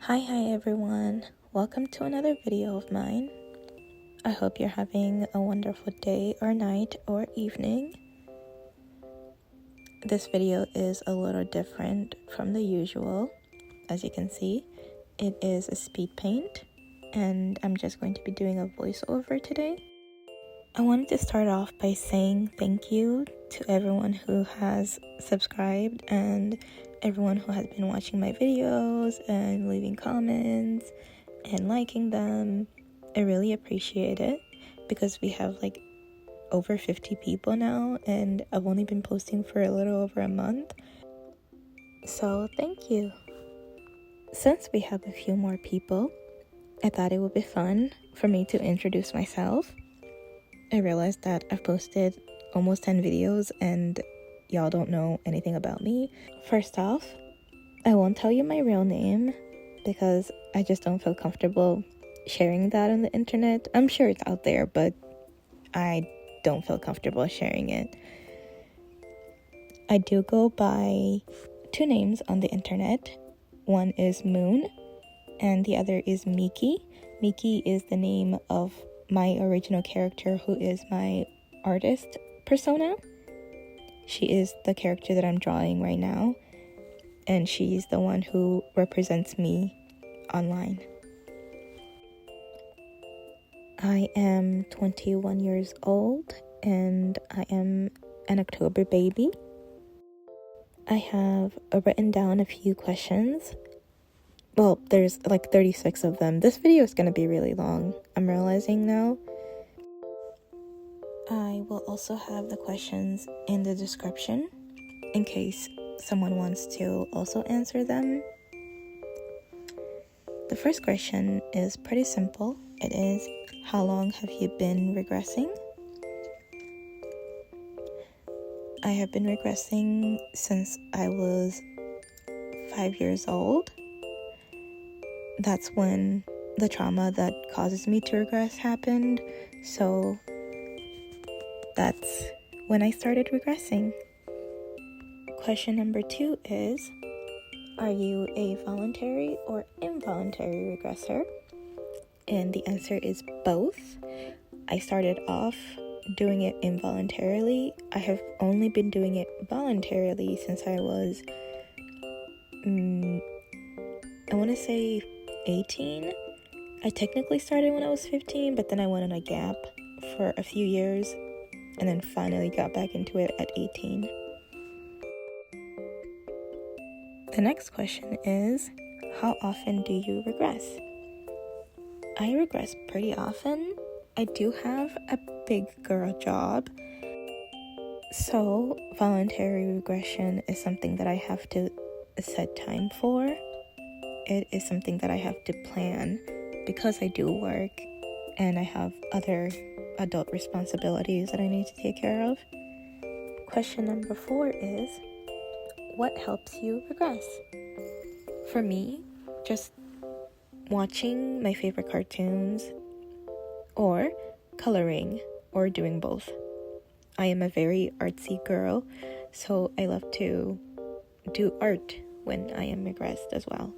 Hi everyone, welcome to another video of mine. I hope you're having a wonderful day or night or evening. This video is a little different from the usual. As you can see, it is a speed paint and I'm just going to be doing a voiceover today. I wanted to start off by saying thank you to everyone who has subscribed and everyone who has been watching my videos and leaving comments and liking them. I really appreciate it because we have like over 50 people now and I've only been posting for a little over a month. So thank you. Since we have a few more people, I thought it would be fun for me to introduce myself. I realized that I've posted almost 10 videos and y'all don't know anything about me. First off, I won't tell you my real name because I just don't feel comfortable sharing that on the internet. I'm sure it's out there, but I don't feel comfortable sharing it. I do go by two names on the internet. One is Moon and the other is Miki. Miki is the name of my original character, who is my artist persona. She is the character that I'm drawing right now, and she's the one who represents me online. I am 21 years old, and I am an October baby. I have written down a few questions. Well, there's like 36 of them. This video is going to be really long, I'm realizing now. I will also have the questions in the description in case someone wants to also answer them. The first question is pretty simple. It is, how long have you been regressing? I have been regressing since I was 5 years old. That's when the trauma that causes me to regress happened. So that's when I started regressing. Question number 2 is, are you a voluntary or involuntary regressor? And the answer is both. I started off doing it involuntarily. I have only been doing it voluntarily since I was, I want to say 18. I technically started when I was 15, but then I went on a gap for a few years and then finally got back into it at 18. The next question is, how often do you regress? I regress pretty often. I do have a big girl job, so voluntary regression is something that I have to set time for. It is something that I have to plan because I do work and I have other adult responsibilities that I need to take care of. Question number 4 is, what helps you regress? For me, just watching my favorite cartoons or coloring or doing both. I am a very artsy girl, so I love to do art when I am regressed as well.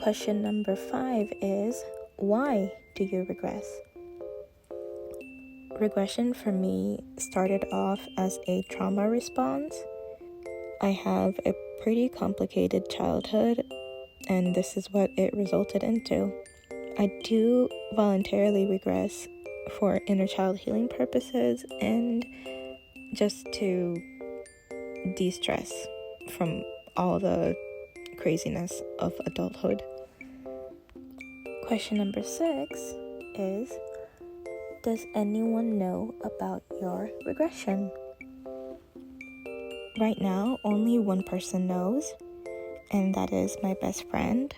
Question number 5 is, why do you regress? Regression for me started off as a trauma response. I have a pretty complicated childhood, and this is what it resulted into. I do voluntarily regress for inner child healing purposes and just to de-stress from all the craziness of adulthood. Question number 6 is, does anyone know about your regression? Right now, only one person knows, and that is my best friend.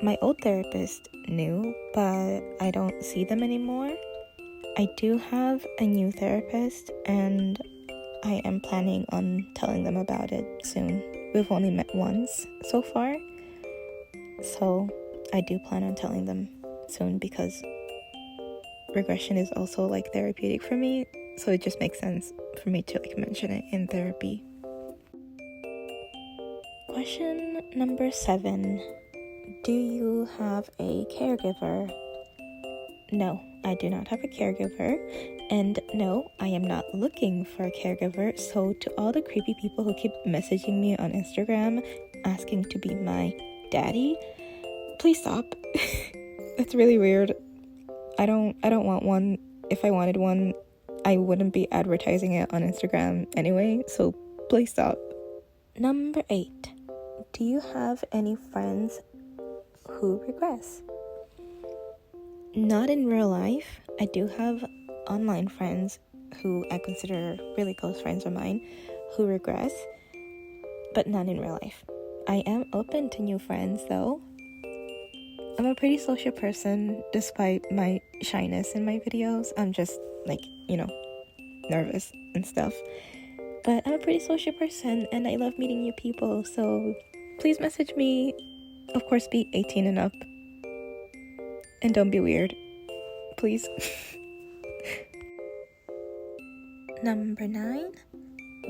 My old therapist knew, but I don't see them anymore. I do have a new therapist, and I am planning on telling them about it soon. We've only met once so far, so I do plan on telling them soon because regression is also like therapeutic for me, so it just makes sense for me to like mention it in therapy. Question number 7. Do you have a caregiver? No, I do not have a caregiver. And no, I am not looking for a caregiver. So to all the creepy people who keep messaging me on Instagram asking to be my daddy, please stop. That's really weird. I don't want one. If I wanted one, I wouldn't be advertising it on Instagram anyway, so please stop. Number 8. Do you have any friends who regress? Not in real life. I do have online friends who I consider really close friends of mine who regress, but not in real life. I am open to new friends though. I'm a pretty social person despite my shyness in my videos. I'm just nervous and stuff. But I'm a pretty social person and I love meeting new people, so please message me. Of course, be 18 and up. And don't be weird. Please. Number 9.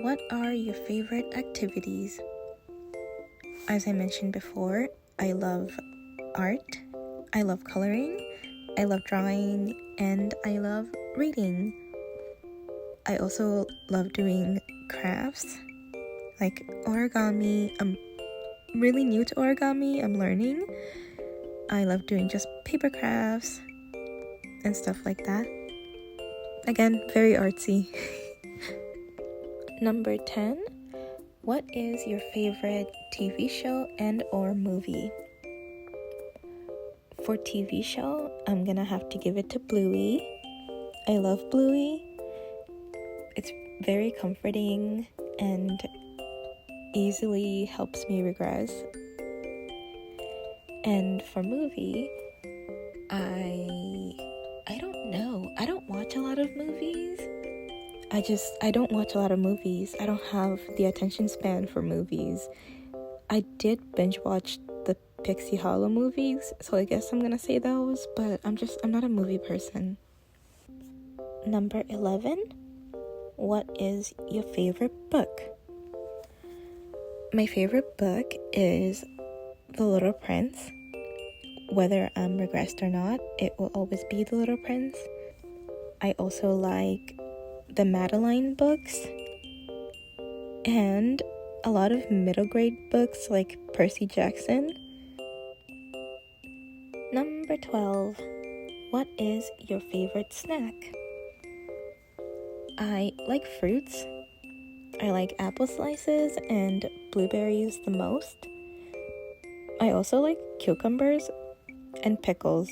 What are your favorite activities? As I mentioned before, I love art, I love coloring, I love drawing, and I love reading. I also love doing crafts, like origami. I'm really new to origami, I'm learning. I love doing just paper crafts and stuff like that. Again, very artsy. Number 10. What is your favorite TV show and or movie? For TV show, I'm gonna have to give it to Bluey. I love Bluey. It's very comforting and easily helps me regress. And for movie, I don't know. I don't watch a lot of movies. I don't watch a lot of movies. I don't have the attention span for movies. I did binge watch the Pixie Hollow movies, so I guess I'm gonna say those, but I'm not a movie person. Number 11. What is your favorite book? My favorite book is The Little Prince. Whether I'm regressed or not, it will always be The Little Prince. I also like the Madeline books and a lot of middle grade books like Percy Jackson. Number 12. What is your favorite snack? I like fruits. I like apple slices and blueberries the most. I also like cucumbers and pickles.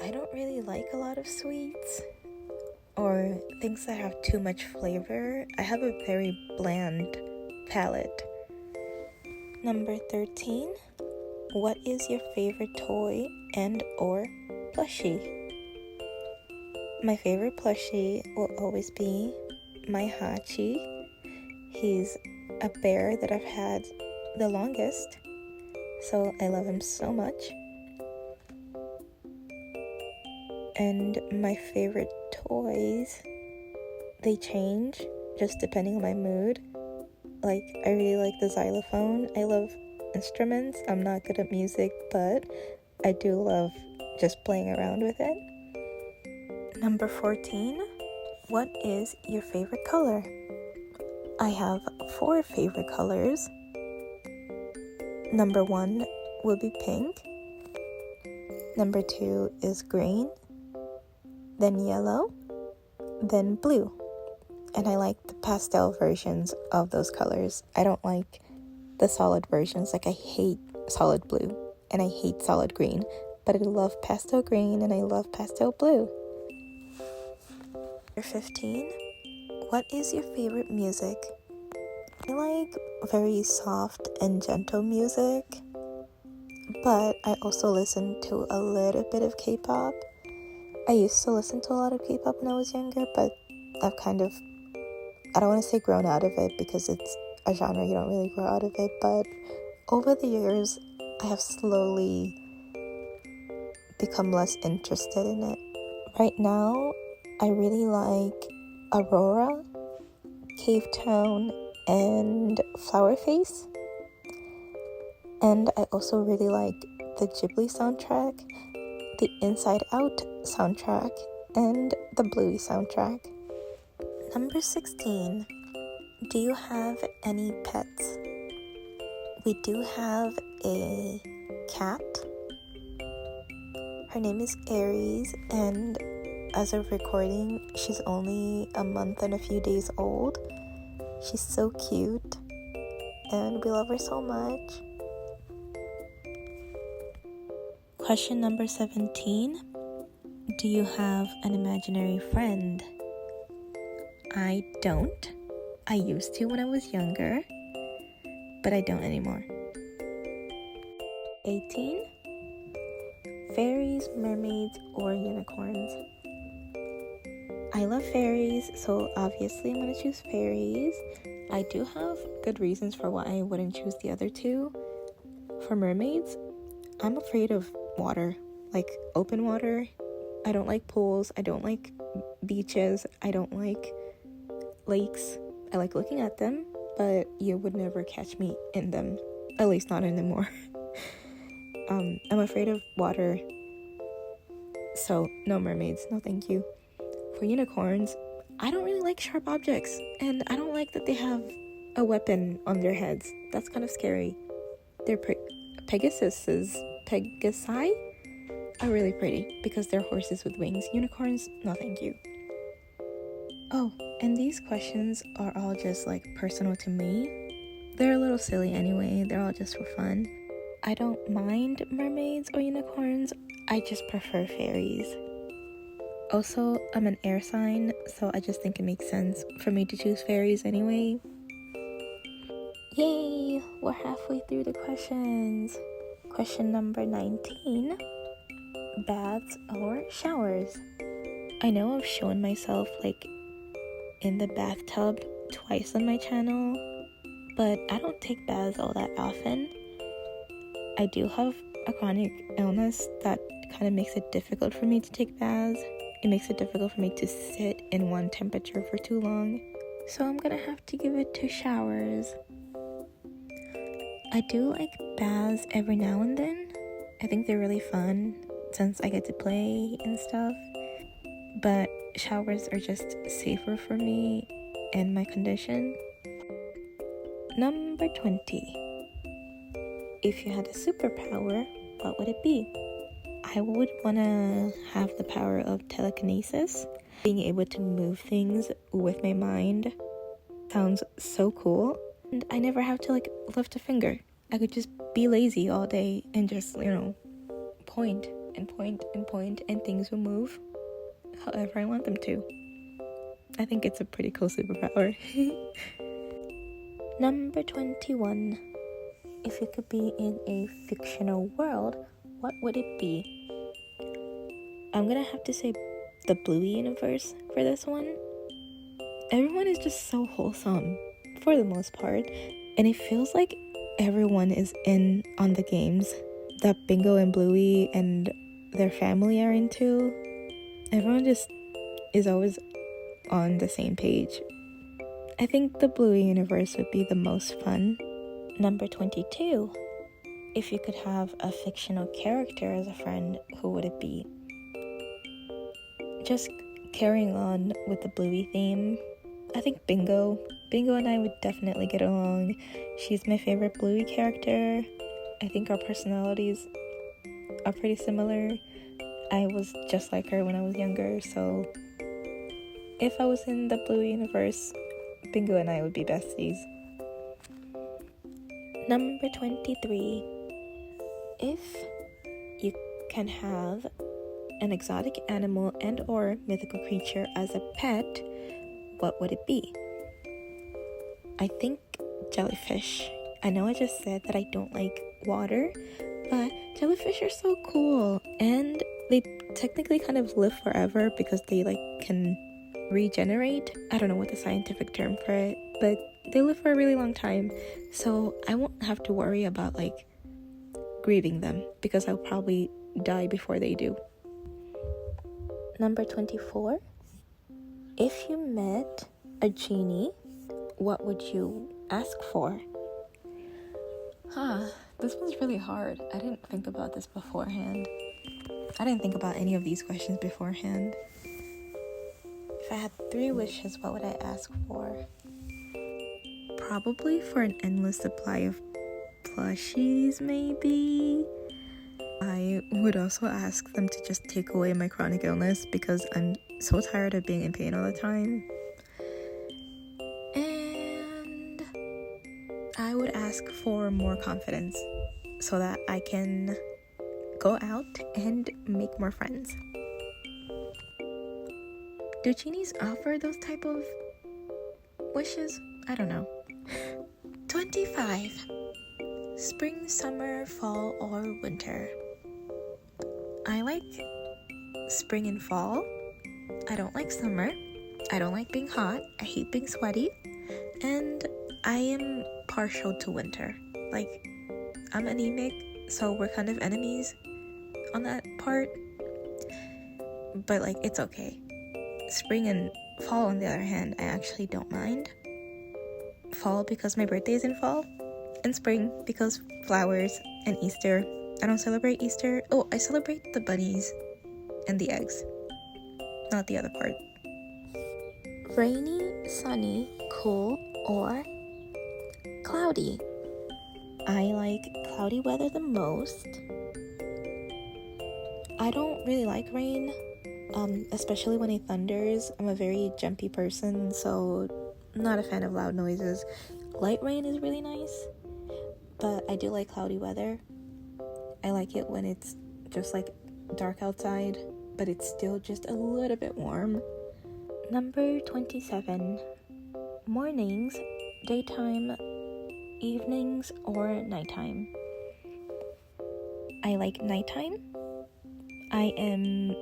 I don't really like a lot of sweets or things that have too much flavor. I have a very bland palate. Number 13. What is your favorite toy and or plushie? My favorite plushie will always be my Hachi. He's a bear that I've had the longest, so I love him so much. And my favorite toys, they change just depending on my mood. Like, I really like the xylophone. I love instruments. I'm not good at music, but I do love just playing around with it. Number 14. What is your favorite color? I have 4 favorite colors. Number 1 will be pink. Number 2 is green. Then yellow. Then blue. And I like the pastel versions of those colors. I don't like the solid versions. Like, I hate solid blue and I hate solid green, but I love pastel green and I love pastel blue. Number 15. What is your favorite music? I like very soft and gentle music, but I also listen to a little bit of K-pop. I used to listen to a lot of K-pop when I was younger, but I've kind of, I don't want to say grown out of it because it's a genre you don't really grow out of it, but over the years I have slowly become less interested in it. Right now I really like Aurora, Cave Town, and Flower Face. And I also really like the Ghibli soundtrack, the Inside Out soundtrack, and the Bluey soundtrack. Number 16. Do you have any pets? We do have a cat. Her name is Aries, and as of recording, she's only a month and a few days old. She's so cute, and we love her so much. Question number 17. Do you have an imaginary friend? I don't. I used to when I was younger, but I don't anymore. 18. Fairies, mermaids, or unicorns? I love fairies, so obviously I'm going to choose fairies. I do have good reasons for why I wouldn't choose the other two. For mermaids, I'm afraid of water, like open water. I don't like pools. I don't like beaches. I don't like lakes. I like looking at them, but you would never catch me in them, at least not anymore. I'm afraid of water, so no mermaids, no thank you. For unicorns, I don't really like sharp objects, and I don't like that they have a weapon on their heads. That's kind of scary. They're Pegasi are really pretty because they're horses with wings. Unicorns, no thank you. Oh, and these questions are all just like personal to me. They're a little silly anyway. They're all just for fun. I don't mind mermaids or unicorns. I just prefer fairies. Also, I'm an air sign, so I just think it makes sense for me to choose fairies anyway. Yay! We're halfway through the questions. Question number 19. Baths or showers? I know I've shown myself like in the bathtub twice on my channel, but I don't take baths all that often. I do have a chronic illness that kind of makes it difficult for me to take baths. It makes it difficult for me to sit in one temperature for too long. So I'm gonna have to give it to showers. I do like baths every now and then. I think they're really fun since I get to play and stuff. But showers are just safer for me and my condition. Number 20. If you had a superpower, what would it be? I would want to have the power of telekinesis. Being able to move things with my mind sounds so cool. And I never have to lift a finger. I could just be lazy all day and just, point and point and point, and things will move however I want them to. I think it's a pretty cool superpower. Number 21. If you could be in a fictional world, what would it be? I'm gonna have to say the Bluey universe for this one. Everyone is just so wholesome for the most part, and it feels like everyone is in on the games that Bingo and Bluey and their family are into. Everyone just is always on the same page. I think the Bluey universe would be the most fun. Number 22. If you could have a fictional character as a friend, who would it be? Just carrying on with the Bluey theme, I think Bingo. Bingo and I would definitely get along. She's my favorite Bluey character. I think our personalities are pretty similar. I was just like her when I was younger, so if I was in the Bluey universe, Bingo and I would be besties. Number 23. If you can have an exotic animal and or mythical creature as a pet, what would it be? I think jellyfish. I know I just said that I don't like water, but jellyfish are so cool, and they technically kind of live forever because they can regenerate. I don't know what the scientific term for it, but they live for a really long time, so I won't have to worry about grieving them because I'll probably die before they do. Number 24. If you met a genie, what would you ask for? This one's really hard. I didn't think about this beforehand. I didn't think about any of these questions beforehand. If I had 3 wishes, what would I ask for? Probably for an endless supply of plushies, maybe. I would also ask them to just take away my chronic illness because I'm so tired of being in pain all the time. And I would ask for more confidence so that I can go out and make more friends. Do genies offer those type of wishes? I don't know. 25. Spring, summer, fall, or winter. I like spring and fall. I don't like summer. I don't like being hot. I hate being sweaty. And I am partial to winter. Like, I'm anemic, so we're kind of enemies on that part. But, like, it's okay. Spring and fall, on the other hand, I actually don't mind. Fall because my birthday is in fall. And spring because flowers and Easter. I don't celebrate Easter. Oh, I celebrate the bunnies and the eggs. Not the other part. Rainy, sunny, cool, or cloudy. I like cloudy weather the most. I don't really like rain, especially when it thunders. I'm a very jumpy person, so I'm not a fan of loud noises. Light rain is really nice, but I do like cloudy weather. I like it when it's just like dark outside, but it's still just a little bit warm. Number 27. Mornings, daytime, evenings, or nighttime. I like nighttime. I am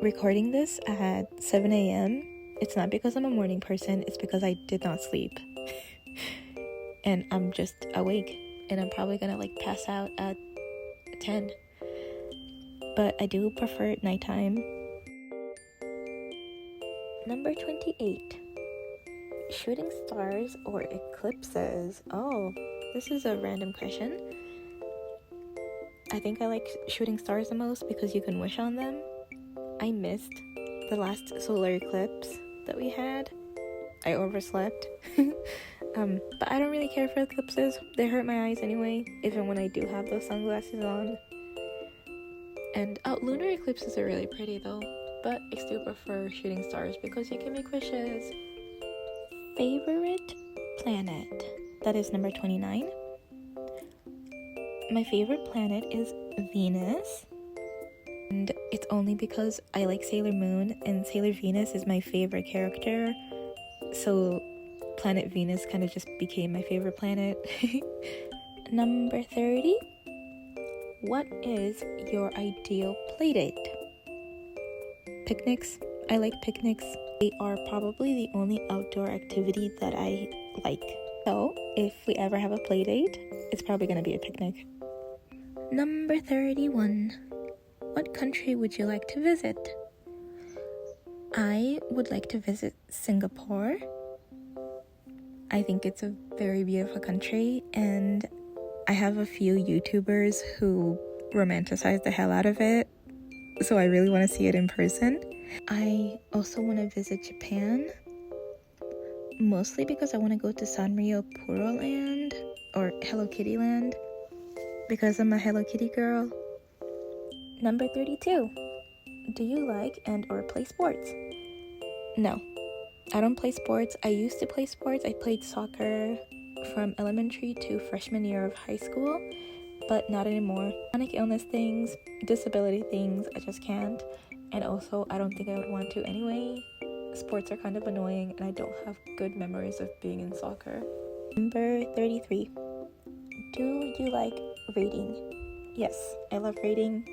recording this at 7 a.m. It's not because I'm a morning person, it's because I did not sleep. And I'm just awake, and I'm probably gonna like pass out at 10. But I do prefer nighttime. Number 28. Shooting stars or eclipses. Oh, this is a random question. I think I like shooting stars the most because you can wish on them. I missed the last solar eclipse that we had. I overslept. But I don't really care for eclipses. They hurt my eyes anyway, even when I do have those sunglasses on. And lunar eclipses are really pretty though, but I still prefer shooting stars because you can make wishes. Favorite planet. That is number 29. My favorite planet is Venus. And it's only because I like Sailor Moon, and Sailor Venus is my favorite character. So planet Venus kind of just became my favorite planet. Number 30. What is your ideal playdate? Picnics. I like picnics. They are probably the only outdoor activity that I like. So if we ever have a playdate, it's probably going to be a picnic. Number 31. What country would you like to visit? I would like to visit Singapore. I think it's a very beautiful country, and I have a few YouTubers who romanticize the hell out of it, so I really want to see it in person. I also want to visit Japan, mostly because I want to go to Sanrio Puro Land, or Hello Kitty Land, because I'm a Hello Kitty girl. Number 32. Do you like and or play sports? No, I don't play sports. I used to play sports. I played soccer from elementary to freshman year of high school, but not anymore. Chronic illness things, disability things, I just can't. And also, I don't think I would want to anyway. Sports are kind of annoying, and I don't have good memories of being in soccer. Number 33. Do you like reading? Yes, I love reading,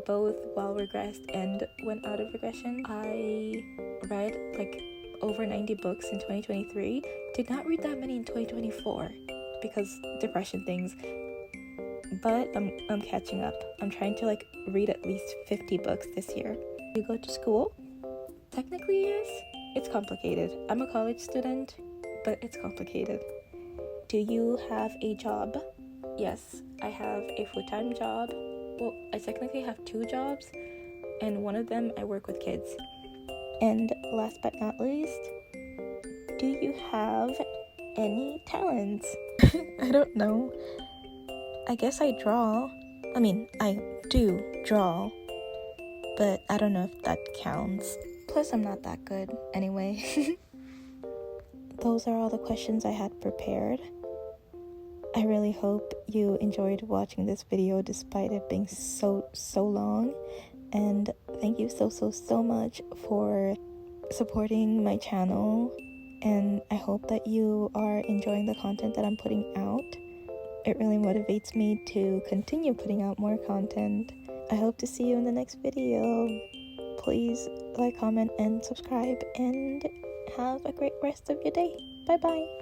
both while regressed and when out of regression. I read like over 90 books in 2023. Did not read that many in 2024 because depression things. But I'm catching up. I'm trying to like read at least 50 books this year. You go to school? Technically, yes. It's complicated. I'm a college student, but it's complicated. Do you have a job? Yes, I have a full-time job. Well, I technically have 2 jobs, and one of them I work with kids. And last but not least, do you have any talents? I don't know. I guess I draw. I do draw, but I don't know if that counts. Plus, I'm not that good anyway. Those are all the questions I had prepared. I really hope you enjoyed watching this video despite it being so long. And thank you so much for supporting my channel. And I hope that you are enjoying the content that I'm putting out. It really motivates me to continue putting out more content. I hope to see you in the next video. Please like, comment, and subscribe, and have a great rest of your day. Bye bye.